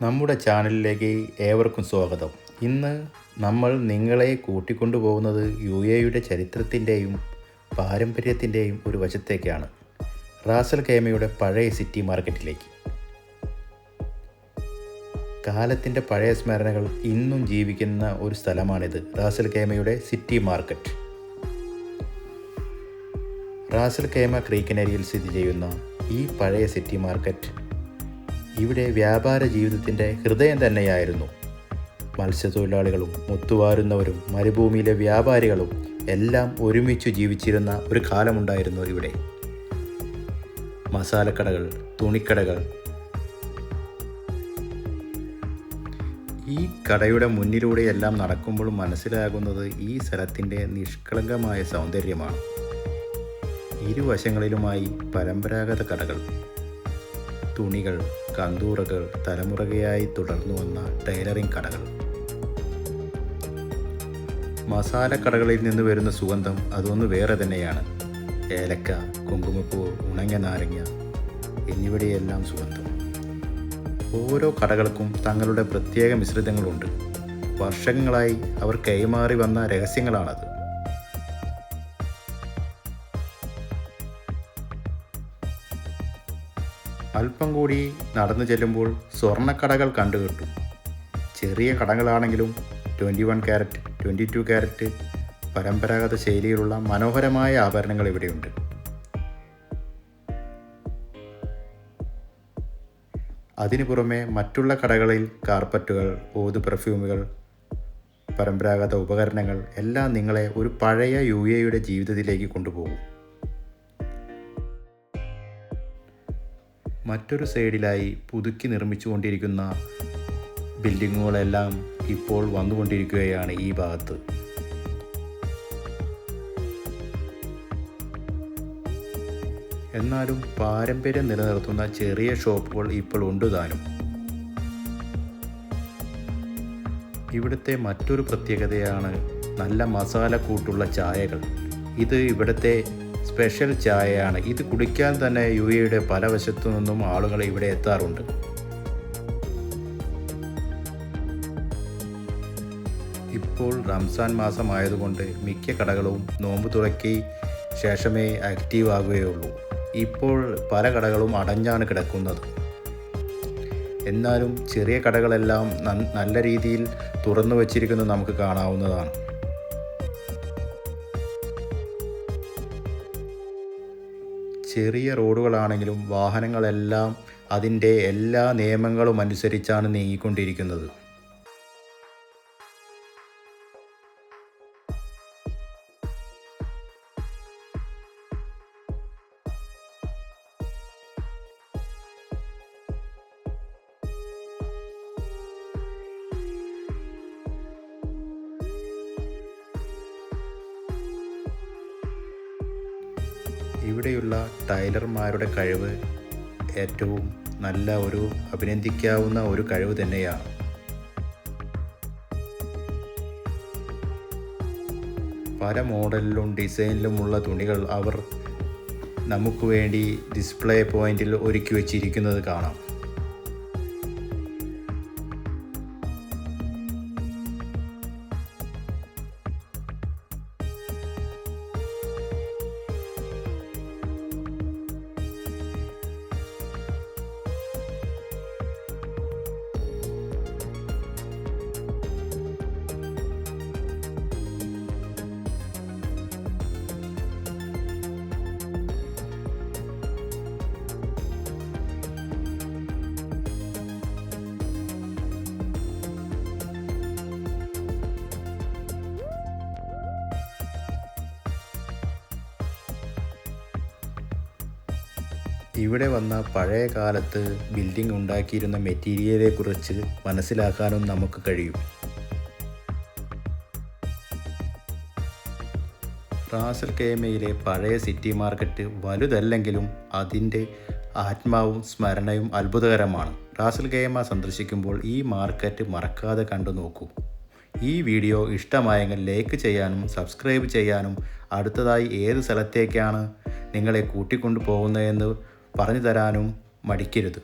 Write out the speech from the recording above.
നമ്മുടെ ചാനലിലേക്ക് ഏവർക്കും സ്വാഗതം. ഇന്ന് നമ്മൾ നിങ്ങളെ കൂട്ടിക്കൊണ്ടുപോകുന്നത് UAEയുടെ ചരിത്രത്തിൻ്റെയും പാരമ്പര്യത്തിൻ്റെയും ഒരു വശത്തേക്കാണ്. റാസൽ ഖൈമയുടെ പഴയ സിറ്റി മാർക്കറ്റിലേക്ക്. കാലത്തിൻ്റെ പഴയ സ്മരണകൾ ഇന്നും ജീവിക്കുന്ന ഒരു സ്ഥലമാണിത്, റാസൽ ഖൈമയുടെ സിറ്റി മാർക്കറ്റ്. റാസൽ ഖൈമ ക്രീക്കിനരിയിൽ സ്ഥിതി ചെയ്യുന്ന ഈ പഴയ സിറ്റി മാർക്കറ്റ് ഇവിടെ വ്യാപാര ജീവിതത്തിൻ്റെ ഹൃദയം തന്നെയായിരുന്നു. മത്സ്യത്തൊഴിലാളികളും മുത്തുവാരുന്നവരും മരുഭൂമിയിലെ വ്യാപാരികളും എല്ലാം ഒരുമിച്ച് ജീവിച്ചിരുന്ന ഒരു കാലമുണ്ടായിരുന്നു ഇവിടെ. മസാലക്കടകൾ, തുണിക്കടകൾ. ഈ കടയുടെ മുന്നിലൂടെയെല്ലാം നടക്കുമ്പോൾ മനസ്സിലാകുന്നത് ഈ സ്ഥലത്തിൻ്റെ നിഷ്കളങ്കമായ സൗന്ദര്യമാണ്. ഇരുവശങ്ങളിലുമായി പരമ്പരാഗത കടകൾ, തുണികൾ, കന്തൂറകൾ, തലമുറകയായി തുടർന്നു വന്ന ടൈലറിംഗ് കടകൾ. മസാലക്കടകളിൽ നിന്ന് വരുന്ന സുഗന്ധം അതൊന്ന് വേറെ തന്നെയാണ്. ഏലക്ക, കുങ്കുമപ്പൂ, ഉണങ്ങിയ നാരങ്ങ എന്നിവയുടെയെല്ലാം സുഗന്ധം. ഓരോ കടകൾക്കും തങ്ങളുടെ പ്രത്യേക മിശ്രിതങ്ങളുണ്ട്. വർഷങ്ങളായി അവർ കൈമാറി വന്ന രഹസ്യങ്ങളാണത്. അല്പം കൂടി നടന്നു ചെല്ലുമ്പോൾ സ്വർണ്ണക്കടകൾ കണ്ടുകിട്ടും. ചെറിയ കടകളാണെങ്കിലും 21 കാരറ്റ്, 22 കാരറ്റ് പരമ്പരാഗത ശൈലിയിലുള്ള മനോഹരമായ ആഭരണങ്ങൾ ഇവിടെയുണ്ട്. അതിനു പുറമെ മറ്റുള്ള കടകളിൽ കാർപ്പറ്റുകൾ, ഓത് പെർഫ്യൂമുകൾ, പരമ്പരാഗത ഉപകരണങ്ങൾ എല്ലാം നിങ്ങളെ ഒരു പഴയ UAEയുടെ ജീവിതത്തിലേക്ക് കൊണ്ടുപോകും. മറ്റൊരു സൈഡിലായി പുതുക്കി നിർമ്മിച്ചുകൊണ്ടിരിക്കുന്ന ബിൽഡിങ്ങുകളെല്ലാം ഇപ്പോൾ വന്നുകൊണ്ടിരിക്കുകയാണ് ഈ ഭാഗത്ത്. എന്നാലും പാരമ്പര്യം നിലനിർത്തുന്ന ചെറിയ ഷോപ്പുകൾ ഇപ്പോൾ ഉണ്ട് താനും. ഇവിടുത്തെ മറ്റൊരു പ്രത്യേകതയാണ് നല്ല മസാല കൂട്ടുള്ള ചായകൾ. ഇത് ഇവിടുത്തെ സ്പെഷ്യൽ ചായയാണ്. ഇത് കുടിക്കാൻ തന്നെ UAEയുടെ പല വശത്തു നിന്നും ആളുകൾ ഇവിടെ എത്താറുണ്ട്. ഇപ്പോൾ റംസാൻ മാസമായതുകൊണ്ട് മിക്ക കടകളും നോമ്പ് തുറക്കി ശേഷമേ ആക്റ്റീവ് ആകുകയുള്ളൂ. ഇപ്പോൾ പല കടകളും അടഞ്ഞാണ് കിടക്കുന്നത്. എന്നാലും ചെറിയ കടകളെല്ലാം നല്ല രീതിയിൽ തുറന്നു വച്ചിരിക്കുന്നത് നമുക്ക് കാണാവുന്നതാണ്. ചെറിയ റോഡുകളാണെങ്കിലും വാഹനങ്ങളെല്ലാം അതിൻ്റെ എല്ലാ നിയമങ്ങളും അനുസരിച്ചാണ് നീങ്ങിക്കൊണ്ടിരിക്കുന്നത്. ഇവിടെയുള്ള ടൈലർമാരുടെ കഴിവ് ഏറ്റവും നല്ല ഒരു അഭിനന്ദിക്കാവുന്ന ഒരു കഴിവ് തന്നെയാണ്. പല മോഡലിലും ഡിസൈനിലുമുള്ള തുണികൾ അവർ നമുക്ക് വേണ്ടി ഡിസ്പ്ലേ പോയിന്റിൽ ഒരുക്കി വച്ചിരിക്കുന്നത് കാണാം. ഇവിടെ വന്ന പഴയ കാലത്ത് ബിൽഡിംഗ് ഉണ്ടാക്കിയിരുന്ന മെറ്റീരിയലെക്കുറിച്ച് മനസ്സിലാക്കാനും നമുക്ക് കഴിയും. റാസൽ ഖൈമയിലെ പഴയ സിറ്റി മാർക്കറ്റ് വലുതല്ലെങ്കിലും അതിൻ്റെ ആത്മാവും സ്മരണയും അത്ഭുതകരമാണ്. റാസൽ ഖൈമ സന്ദർശിക്കുമ്പോൾ ഈ മാർക്കറ്റ് മറക്കാതെ കണ്ടു നോക്കൂ. ഈ വീഡിയോ ഇഷ്ടമായെങ്കിൽ ലൈക്ക് ചെയ്യാനും സബ്സ്ക്രൈബ് ചെയ്യാനും അടുത്തതായി ഏത് സ്ഥലത്തേക്കാണ് നിങ്ങളെ കൂട്ടിക്കൊണ്ടു പോകുന്നതെന്ന് പറഞ്ഞു തരാനും മടിക്കരുത്.